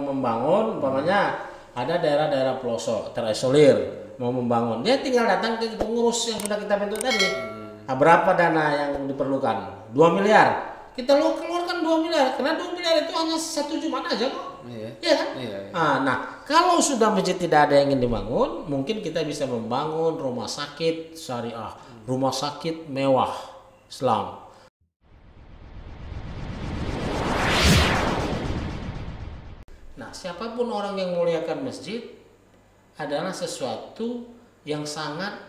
membangun, umpamanya ada daerah-daerah pelosok terisolir mau membangun, dia tinggal datang ke pengurus yang sudah kita bentuk tadi. Nah, berapa dana yang diperlukan? 2 miliar. Kita keluarkan 2 miliar, karena 2 miliar itu hanya 1 Jumat aja kok. Iya kan? Iya. Nah, kalau sudah masjid tidak ada yang ingin dibangun, mungkin kita bisa membangun rumah sakit syariah, rumah sakit mewah Islam. Nah, siapapun orang yang memuliakan masjid adalah sesuatu yang sangat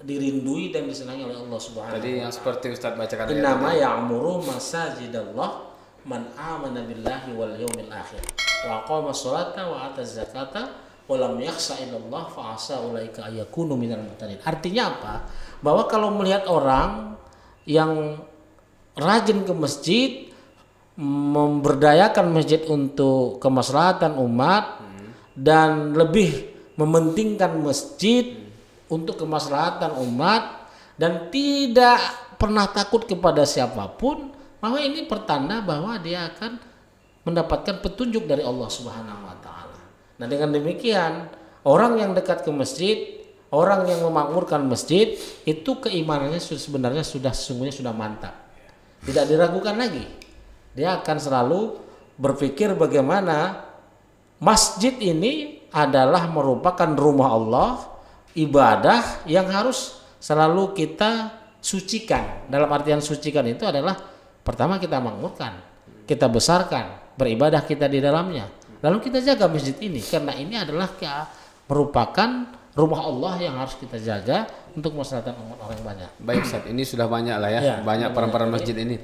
dirindui dan disenangi oleh Allah Subhanahu wa taala. Tadi yang seperti Ustaz bacakan tadi. Innama ya'muru masajidallah man amana billahi wal yawmil akhir wa aqama sholata wa ata zakata wa lam yakhsha illallah fa asa ulaika ayakunu minal muhtadin. Artinya apa? Bahwa kalau melihat orang yang rajin ke masjid, memberdayakan masjid untuk kemaslahatan umat dan lebih mementingkan masjid untuk kemaslahatan umat dan tidak pernah takut kepada siapapun, bahwa ini pertanda bahwa dia akan mendapatkan petunjuk dari Allah Subhanahu wa taala. Nah, dengan demikian, orang yang dekat ke masjid, orang yang memakmurkan masjid, itu keimanannya sebenarnya sesungguhnya sudah mantap. Tidak diragukan lagi. Dia akan selalu berpikir bagaimana masjid ini adalah merupakan rumah Allah, ibadah yang harus selalu kita sucikan. Dalam artian sucikan itu adalah pertama kita makmurkan, kita besarkan, beribadah kita di dalamnya. Lalu kita jaga masjid ini karena ini adalah merupakan rumah Allah yang harus kita jaga untuk kemaslahatan umat orang banyak. Baik Ustaz, ini sudah banyak lah ya, banyak peran-peran masjid ini.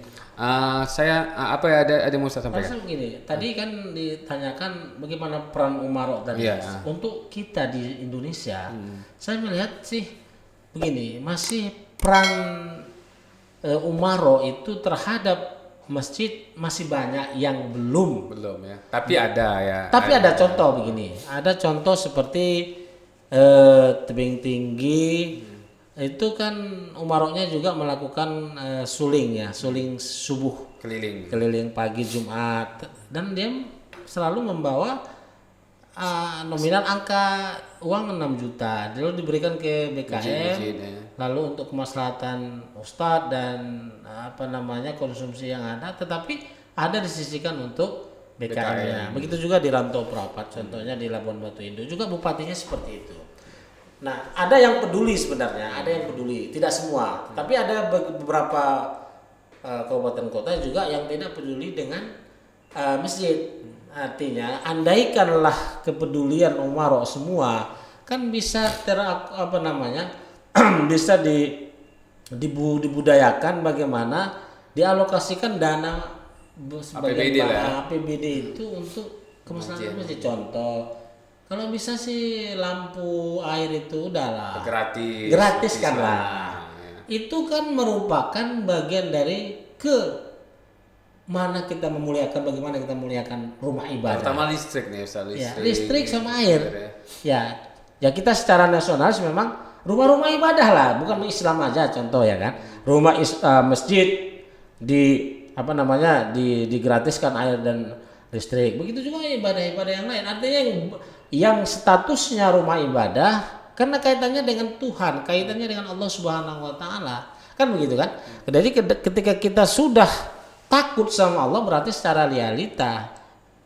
Saya apa ya ada mau saya sampaikan? Maksudnya begini, tadi kan ditanyakan bagaimana peran Umarok tadi. Untuk kita di Indonesia, saya melihat sih begini, masih peran Umarok itu terhadap masjid masih banyak yang belum ya. Tapi ada ya. Tapi ada contoh begini, ada contoh seperti tebing tinggi. Itu kan Umaroknya juga melakukan suling subuh keliling pagi Jumat, dan dia selalu membawa nominal angka uang 6 juta lalu diberikan ke BKM lalu untuk kemaslahatan Ustadz dan konsumsi yang ada, tetapi ada disisihkan untuk BKM-nya. Begitu juga di Rantau Prapat, contohnya di Labuan Batu Indo juga bupatinya seperti itu. Nah, ada yang peduli sebenarnya, ada yang peduli, tidak semua, tapi ada beberapa kabupaten kota juga yang tidak peduli dengan masjid. Artinya, andaikanlah kepedulian Umarok semua, kan bisa bisa dibudayakan bagaimana dialokasikan dana APBD itu untuk kemaslahatan masjid. Contoh, kalau bisa sih lampu air itu udahlah gratis kan lah. Itu kan merupakan bagian dari mana kita memuliakan, bagaimana kita memuliakan rumah ibadah. Pertama listrik nih Ustaz, listrik sama air. Ya kita secara nasional memang rumah-rumah ibadah lah, bukan Islam aja contoh ya kan. Rumah masjid digratiskan air dan listrik. Begitu juga ibadah-ibadah yang lain. Artinya yang statusnya rumah ibadah karena kaitannya dengan Tuhan, kaitannya dengan Allah Subhanahu wa taala. Kan begitu kan? Jadi ketika kita sudah takut sama Allah, berarti secara realita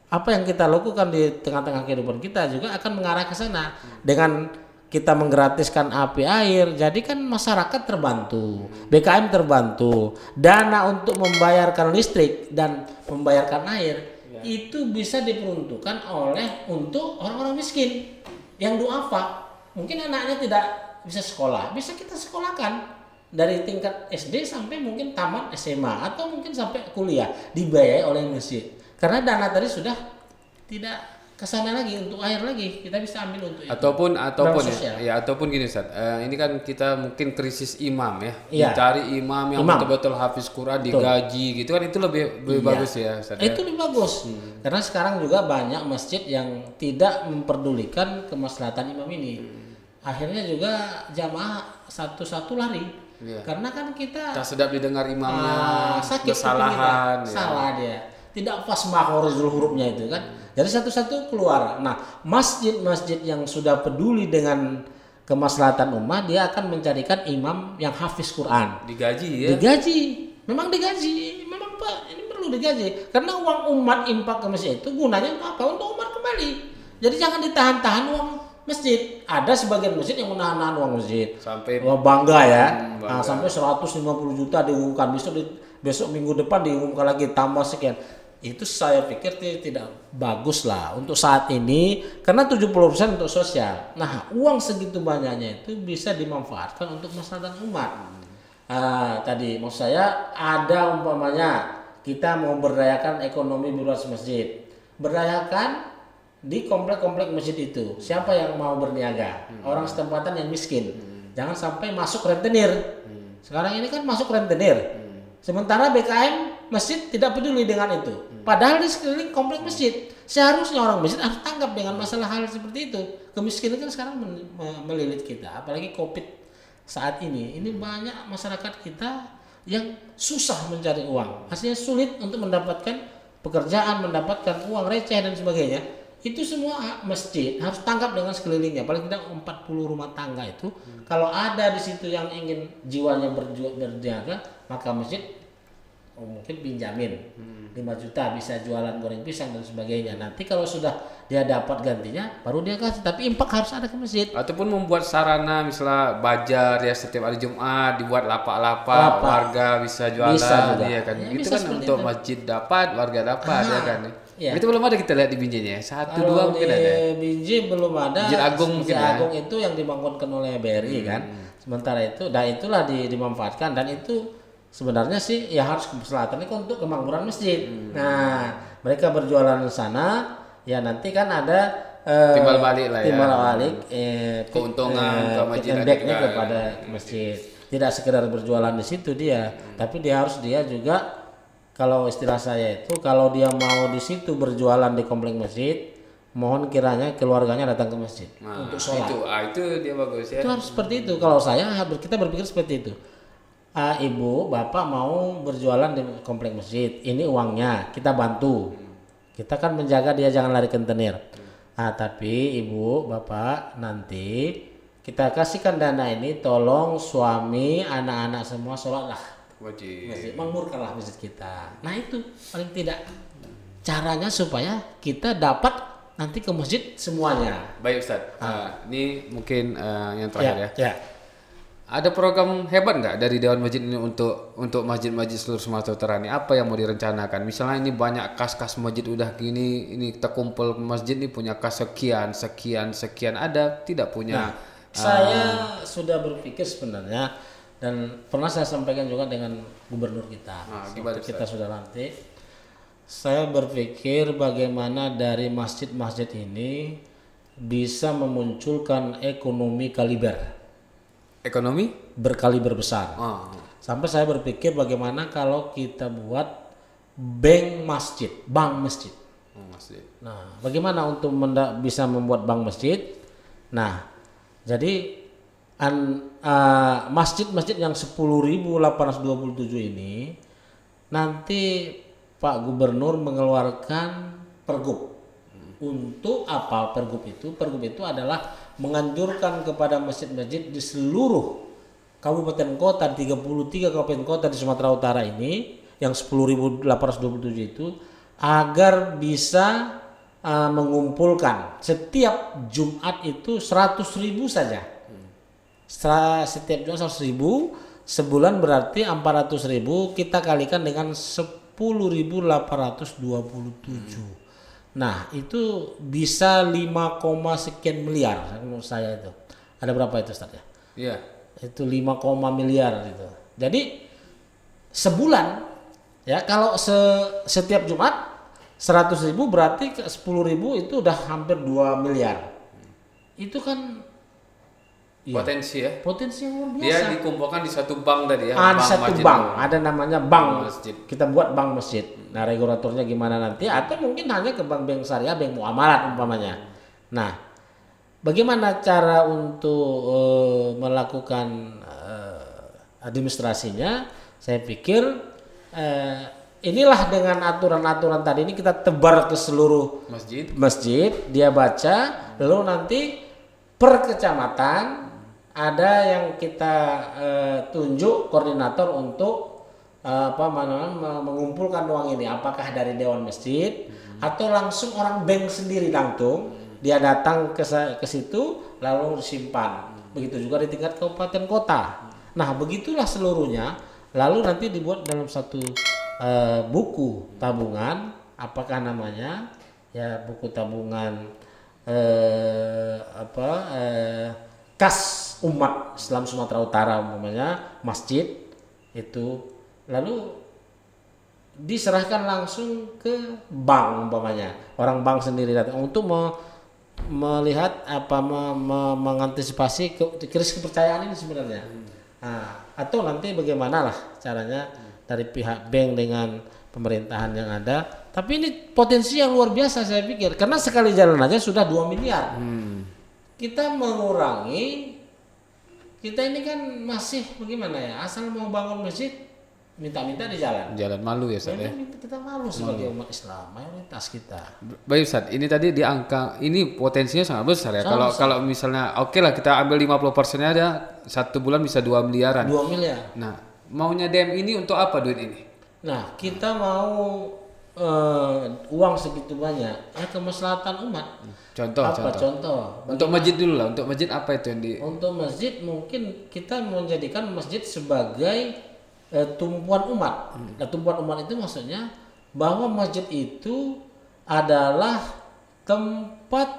apa yang kita lakukan di tengah-tengah kehidupan kita juga akan mengarah ke sana. Dengan kita menggratiskan api air, jadi kan masyarakat terbantu, BKM terbantu, dana untuk membayarkan listrik dan membayarkan air itu bisa diperuntukkan untuk orang-orang miskin yang duafa. Mungkin anaknya tidak bisa sekolah, bisa kita sekolahkan dari tingkat SD sampai mungkin tamat SMA atau mungkin sampai kuliah, dibiayai oleh masjid. Karena dana tadi sudah tidak kesana lagi untuk air lagi, kita bisa ambil untuk itu. Ataupun gini Ustaz, ini kan kita mungkin krisis imam ya, mencari imam yang betul-betul hafiz Quran, digaji gitu kan, itu lebih bagus ya Ustaz. Itu lebih bagus, karena sekarang juga banyak masjid yang tidak memperdulikan kemaslahatan imam ini. Akhirnya juga jamaah satu-satu lari, karena kan kita tak sedap didengar imamnya, sakit kesalahan, salah dia. tidak pas makhorizul hurufnya itu kan. Jadi satu-satu keluar. Nah, masjid-masjid yang sudah peduli dengan kemaslahatan umat, dia akan mencarikan imam yang hafiz Quran. Digaji ya? Digaji, memang digaji, memang Pak, ini perlu digaji. Karena uang umat infak ke masjid itu gunanya untuk apa? Untuk umat kembali. Jadi jangan ditahan-tahan uang masjid. Ada sebagian masjid yang menahan-nahan uang masjid. Sampai bangga ya. Bangga. Nah, sampai 150 juta diumumkan, besok minggu depan diumumkan lagi tambah sekian. Itu saya pikir tidak bagus lah untuk saat ini, karena 70% untuk sosial. Nah, uang segitu banyaknya itu bisa dimanfaatkan untuk maslahat umat. Tadi maksud saya, ada umpamanya kita mau berdayakan ekonomi berluas masjid, berdayakan di komplek-komplek masjid itu. Siapa yang mau berniaga? Orang setempatan yang miskin. Jangan sampai masuk rentenir. Sekarang ini kan masuk rentenir. Sementara BKM masjid tidak peduli dengan itu. Padahal di sekeliling komplek masjid. Seharusnya orang masjid harus tanggap dengan masalah hal seperti itu. Kemiskinan kan sekarang melilit kita, apalagi Covid saat ini. Ini banyak masyarakat kita yang susah mencari uang. Hasilnya sulit untuk mendapatkan pekerjaan, mendapatkan uang receh dan sebagainya. Itu semua masjid harus tanggap dengan sekelilingnya. Paling tidak 40 rumah tangga itu kalau ada di situ yang ingin jiwanya berniaga, maka masjid mungkin pinjamin 5 juta bisa jualan goreng pisang dan sebagainya. Nanti kalau sudah dia dapat gantinya baru dia kasih, tapi infak harus ada ke masjid. Ataupun membuat sarana misalnya bajar ya, setiap hari Jumat dibuat lapak-lapak, warga bisa jualan ya kan. Ya, itu kan untuk itu. Masjid dapat, warga dapat ya kan. Ya. Itu belum ada kita lihat di Binjainya. 1-2 mungkin ada. Di Binjai belum ada. Masjid Agung mungkin ya. Agung itu yang dibangunkan oleh BRI kan. Sementara itu, itulah dimanfaatkan, dan itu sebenarnya sih ya harus kemaslahatannya untuk kemakmuran masjid. Nah, mereka berjualan di sana, ya nanti kan ada timbal balik lah ya. Timbal balik keuntungan ke masjid kepada masjid. Tidak sekedar berjualan di situ dia, tapi dia juga, kalau istilah saya itu, kalau dia mau di situ berjualan di komplek masjid, mohon kiranya keluarganya datang ke masjid untuk sholat. Itu dia bagus ya. Itu harus seperti itu. Kalau kita berpikir seperti itu. Ibu, bapak mau berjualan di komplek masjid, ini uangnya kita bantu. Kita kan menjaga dia jangan lari kentenir. Tapi ibu, bapak, nanti kita kasihkan dana ini, tolong suami, anak-anak semua sholatlah. Wajib. Makmurkanlah masjid kita. Nah itu paling tidak caranya supaya kita dapat nanti ke masjid semuanya. Baik Ustaz. Ini mungkin yang terakhir ya. Ya. Ada program hebat nggak dari Dewan Masjid ini untuk masjid-masjid seluruh Sumatera Utara ini? Apa yang mau direncanakan? Misalnya ini banyak kas-kas masjid udah gini, ini kita kumpul masjid ini punya kas sekian, ada tidak punya? Saya sudah berpikir sebenarnya, dan pernah saya sampaikan juga dengan gubernur kita. Kita sudah lantik. Saya berpikir bagaimana dari masjid-masjid ini bisa memunculkan ekonomi berkaliber besar. Sampai saya berpikir bagaimana kalau kita buat bank masjid. Nah, bagaimana untuk bisa membuat bank masjid? Nah, jadi masjid-masjid yang 10.827 ini nanti Pak Gubernur mengeluarkan pergub. Untuk apa pergub itu? Pergub itu adalah menganjurkan kepada masjid-masjid di seluruh kabupaten kota, 33 kabupaten kota di Sumatera Utara ini yang 10.827 itu, agar bisa mengumpulkan setiap Jumat itu 100.000 saja. Setiap Jumat 100.000, sebulan berarti 400.000, kita kalikan dengan 10.827. Nah, itu bisa 5, sekian miliar menurut saya itu. Ada berapa itu Ustaz ya? Iya. Itu 5, miliar itu. Jadi sebulan ya, kalau setiap Jumat 100.000 berarti 10.000 itu udah hampir 2 miliar. Itu kan potensi ya. Potensi yang luar biasa. Dia dikumpulkan di satu bank tadi ya. Ada satu bank, ada namanya bank masjid. Kita buat bank masjid. Nah, regulatornya gimana nanti, atau mungkin hanya ke bank syariah, bank muamalat umpamanya. Nah, bagaimana cara untuk melakukan administrasinya? Saya pikir inilah dengan aturan-aturan tadi ini kita tebar ke seluruh masjid, dia baca, lalu nanti per kecamatan ada yang kita tunjuk koordinator untuk mengumpulkan uang ini, apakah dari dewan masjid atau langsung orang bank sendiri langsung dia datang ke situ lalu disimpan. Begitu juga di tingkat kabupaten kota. Nah, begitulah seluruhnya. Lalu nanti dibuat dalam satu buku tabungan, apakah namanya? Ya, buku tabungan kas umat Islam Sumatera Utara umpamanya, masjid itu. Lalu diserahkan langsung ke bank umpamanya. Orang bank sendiri datang untuk melihat mengantisipasi krisis kepercayaan ini sebenarnya. Nah, atau nanti bagaimana lah caranya dari pihak bank dengan pemerintahan yang ada. Tapi ini potensi yang luar biasa saya pikir, karena sekali jalan aja sudah 2 miliar. Kita mengurangi, kita ini kan masih bagaimana ya, asal mau bangun masjid minta-minta di jalan malu ya Ustaz ya. Kita malu sebagai umat Islam, mayoritas kita. Baik Ustaz, ini tadi di angka ini potensinya sangat besar ya. Kalau misalnya oke lah kita ambil 50%-nya ada 1 bulan bisa 2 miliaran. 2 miliar. Nah, maunya DM ini untuk apa duit ini? Nah, kita mau uang segitu banyak ya kemaslahatan umat. Contoh. Untuk masjid dulu lah. Untuk masjid apa itu yang di? Untuk masjid mungkin kita menjadikan masjid sebagai tumpuan umat. Nah, tumpuan umat itu maksudnya bahwa masjid itu adalah tempat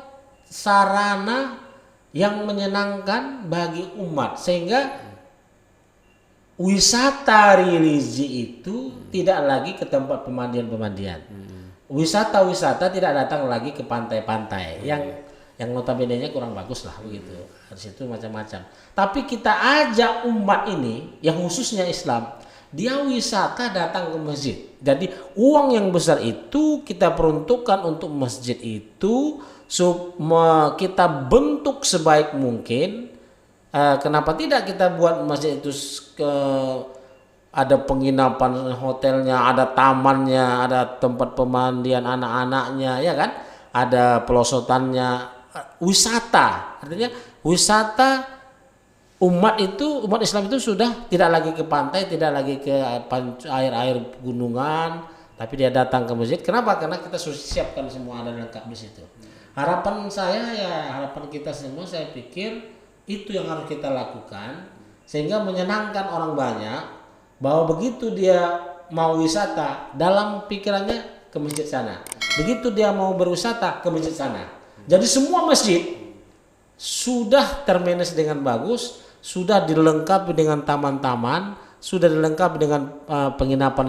sarana yang menyenangkan bagi umat, sehingga wisata religi itu tidak lagi ke tempat pemandian-pemandian. Wisata-wisata tidak datang lagi ke pantai-pantai yang notabene-nya kurang bagus lah begitu. Di situ macam-macam. Tapi kita ajak umat ini yang khususnya Islam, dia wisata datang ke masjid. Jadi uang yang besar itu kita peruntukkan untuk masjid itu, kita bentuk sebaik mungkin. Kenapa tidak kita buat masjid itu ada penginapan hotelnya, ada tamannya, ada tempat pemandian anak-anaknya, ya kan? Ada pelosotannya, wisata. Artinya wisata umat Islam itu sudah tidak lagi ke pantai, tidak lagi ke air-air gunungan, tapi dia datang ke masjid. Kenapa? Karena kita sudah siapkan semua, ada lengkap di situ. Harapan saya ya, harapan kita semua, saya pikir itu yang harus kita lakukan sehingga menyenangkan orang banyak, bahwa begitu dia mau wisata dalam pikirannya ke masjid sana, begitu dia mau berwisata ke masjid sana. Jadi semua masjid sudah termanage dengan bagus, sudah dilengkapi dengan taman-taman, sudah dilengkapi dengan penginapan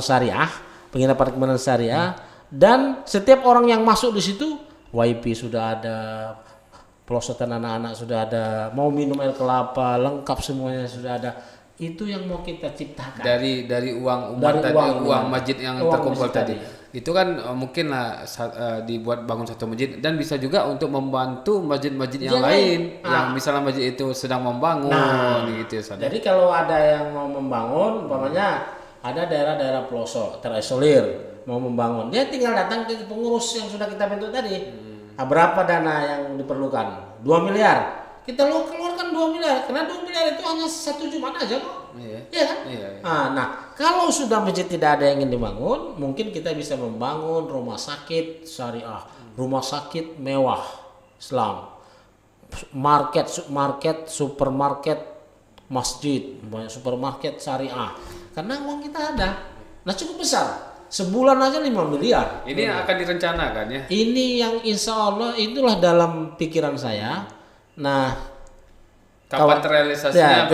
syariah, dan setiap orang yang masuk di situ WiFi sudah ada, pelosotan anak-anak sudah ada, mau minum air kelapa lengkap semuanya sudah ada. Itu yang mau kita ciptakan dari uang umat, dari uang masjid yang terkumpul tadi. Itu kan mungkin lah dibuat bangun satu masjid, dan bisa juga untuk membantu masjid-masjid yang lain yang misalnya masjid itu sedang membangun gitu. Jadi kalau ada yang mau membangun, umpamanya ada daerah-daerah pelosok terisolir mau membangun, dia tinggal datang ke pengurus yang sudah kita bentuk tadi. Berapa dana yang diperlukan? 2 miliar. Kita keluarkan 2 miliar, karena 2 miliar itu hanya 1 Jumat aja kok. Iya kan? Iya. Nah, kalau sudah masjid tidak ada yang ingin dibangun, mungkin kita bisa membangun rumah sakit syariah, rumah sakit mewah Islam, supermarket masjid, banyak supermarket syariah. Karena uang kita ada. Nah, cukup besar. Sebulan aja 5 miliar. Ini yang akan direncanakan ya? Ini yang insya Allah itulah dalam pikiran saya. Nah, kapan terrealisasinya?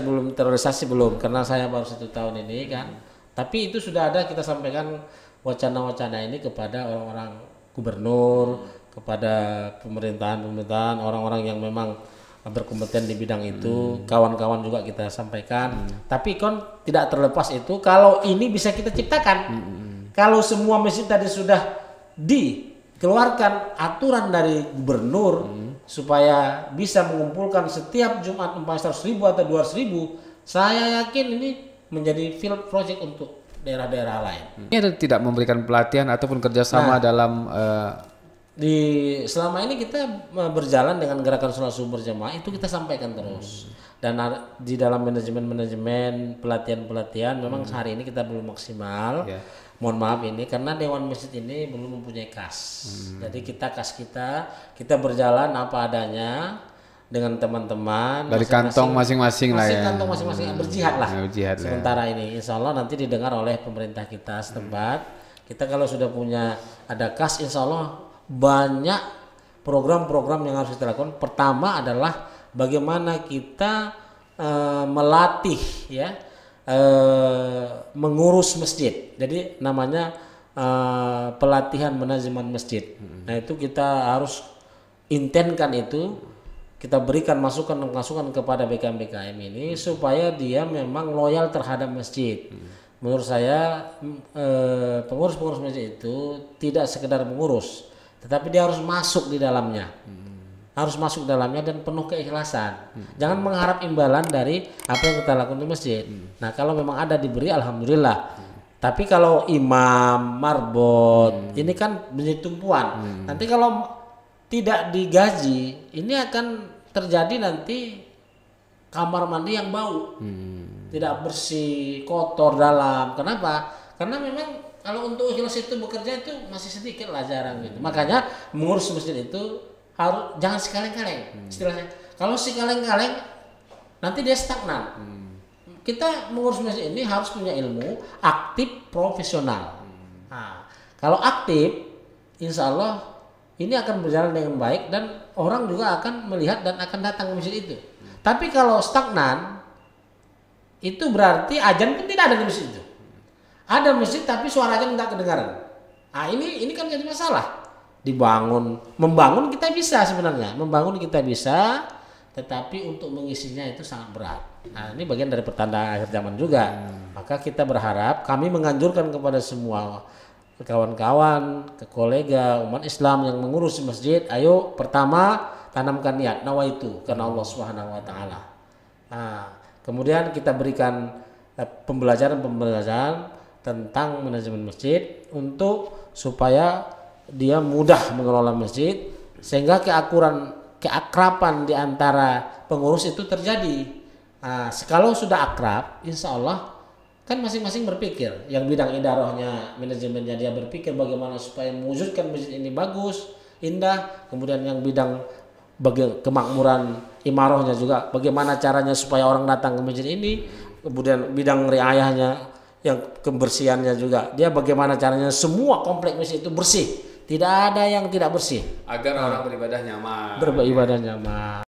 Belum terrealisasi karena saya baru 1 tahun ini kan. Tapi itu sudah ada, kita sampaikan wacana-wacana ini kepada orang-orang gubernur, kepada pemerintahan, orang-orang yang memang berkompeten di bidang itu, kawan-kawan juga kita sampaikan. Tapi tidak terlepas itu, kalau ini bisa kita ciptakan. Kalau semua masjid tadi sudah dikeluarkan aturan dari gubernur supaya bisa mengumpulkan setiap Jumat 400.000 atau 200.000, saya yakin ini menjadi field project untuk daerah-daerah lain. Ini ada tidak memberikan pelatihan ataupun kerjasama dalam Selama ini kita berjalan dengan gerakan sholat subuh berjamaah itu kita sampaikan terus. Dan di dalam manajemen pelatihan memang hari ini kita belum maksimal. Mohon maaf ini karena Dewan Masjid ini belum mempunyai kas. Jadi kas kita berjalan apa adanya dengan teman-teman dari kantong masing-masing lah ya. Kantong masing-masing berjihad lah. Sementara ini insya Allah nanti didengar oleh pemerintah kita setempat. Kita kalau sudah punya ada kas insya Allah banyak program-program yang harus kita lakukan. Pertama adalah bagaimana kita melatih mengurus masjid. Jadi namanya pelatihan manajemen masjid. Nah itu kita harus intenkan itu, kita berikan masukan kepada BKM ini supaya dia memang loyal terhadap masjid. Menurut saya pengurus masjid itu tidak sekedar mengurus, tetapi dia harus masuk di dalamnya. Harus masuk dalamnya dan penuh keikhlasan. Jangan mengharap imbalan dari apa yang kita lakukan di masjid. Nah kalau memang ada diberi alhamdulillah. Tapi kalau imam, marbot, ini kan menjadi tumpuan. Nanti kalau tidak digaji, ini akan terjadi nanti kamar mandi yang bau. Tidak bersih, kotor dalam. Kenapa? Karena memang kalau untuk ikhlas itu bekerja itu masih sedikit lah, jarang gitu. Makanya mengurus masjid itu harus jangan sekaleng-kaleng istilahnya. Kalau si kaleng-kaleng nanti dia stagnan. Kita mengurus masjid ini harus punya ilmu, aktif, profesional. Nah, kalau aktif, insya Allah ini akan berjalan dengan baik dan orang juga akan melihat dan akan datang ke masjid itu. Tapi kalau stagnan, itu berarti azan pun tidak ada di masjid itu. Ada masjid tapi suara azan tidak kedengaran. Nah ini kan jadi masalah. Membangun kita bisa sebenarnya, tetapi untuk mengisinya itu sangat berat. Nah ini bagian dari pertanda akhir zaman juga. Maka kita berharap, kami menganjurkan kepada semua kawan-kawan, kolega umat Islam yang mengurus masjid, ayo pertama tanamkan niat nawaitu karena Allah Subhanahu wa taala. Nah, kemudian kita berikan pembelajaran tentang manajemen masjid untuk supaya dia mudah mengelola masjid sehingga keakraban di antara pengurus itu terjadi. Nah, kalau sudah akrab, insya Allah kan masing-masing berpikir. Yang bidang idarahnya, manajemennya dia berpikir bagaimana supaya mewujudkan masjid ini bagus, indah. Kemudian yang bidang kemakmuran imarahnya juga bagaimana caranya supaya orang datang ke masjid ini. Kemudian bidang riayahnya, yang kebersihannya juga dia bagaimana caranya semua kompleks masjid itu bersih. Tidak ada yang tidak bersih. Agar orang beribadah nyaman. Beribadah nyaman.